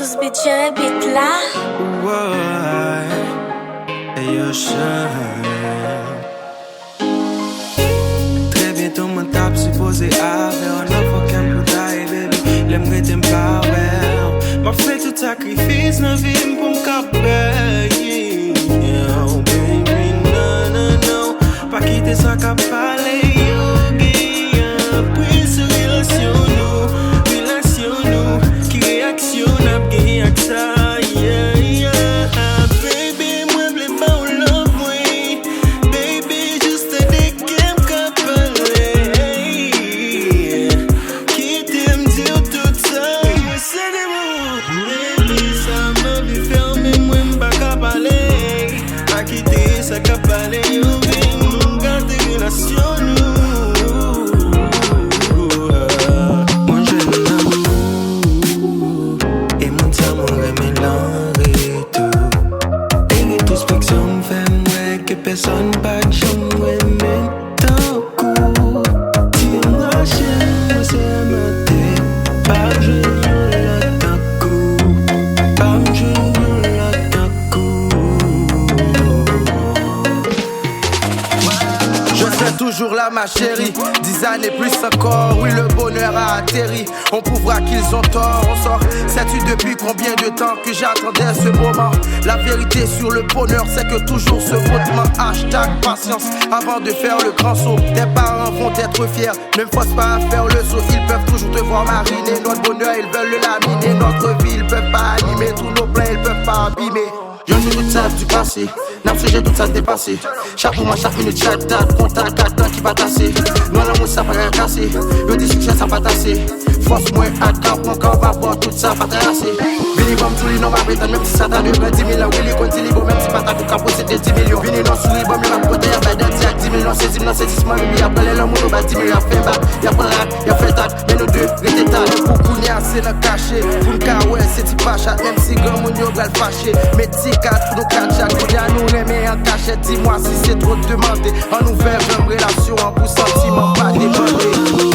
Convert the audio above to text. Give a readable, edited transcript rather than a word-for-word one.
Tous bitches bit là. Ouais, et yo très bientôt mon tape supposé avec un enfant qui me taille, baby. L'aimerait t'aimer pas, ouais. M'a fait tout sacrifice dans la vie pour me caper. Oh baby, non, non, non. Pas quitter ça qu'à parler, yo, guille. Pris sur relation nous, qui réactionne à gagner avec ça. Personne pas de chambre, mais tant coup. Si on achète, c'est maté. Pas je la tant coup. Pas je la tant coup. Je serai toujours là, ma chérie. 10 années plus encore, oui, le bonheur a atterri. On prouvera qu'ils ont tort, on sort. Sais-tu depuis combien de temps que j'attendais ce moment? La vérité sur le bonheur, c'est que toujours ce frottement. Hashtag patience avant de faire le grand saut. Tes parents vont être fiers, ne me force pas à faire le saut. Ils peuvent toujours te voir mariner. Notre bonheur, ils veulent le laminer. Notre vie, ils peuvent pas animer. Tous nos plans, ils peuvent pas abîmer. Yo, nous tout ça du passé. N'a sujet tout ça dépassé. Chaque mois, chaque minute, chaque date. Contact, temps qui va tasser. Nous, l'amour, ça va rien casser. Le discussion, ça va tasser. Force-moi à camp, mon camp va voir tout ça va tracasser. Vini comme tout les noms va prétendre, même si ça t'a de 10 000 ans. Oui, les comptes libre, même si pas t'as tout qu'à posséder 10 millions. Vini non souris, bon, mais ma côté, y'a pas d'anti à 10 millions. C'est 10 millions, c'est 10 millions. Y'a pas les l'amour, y'a 10 millions, y'a fait bac. Y'a pas la, y'a fait tat, mais nous deux, restez tal. Pour qu'on y a assez dans caché. Pour le cas, ouais, c'est t'y pas chat. Même si grand mon yo va le fâcher. Mais t'y 4 pour nous 4 chaque. Pour y a nous remet en cachette. Dis-moi si c'est trop demandé. En ouvert, j'aime relation, en pour sentiment, pas débordé.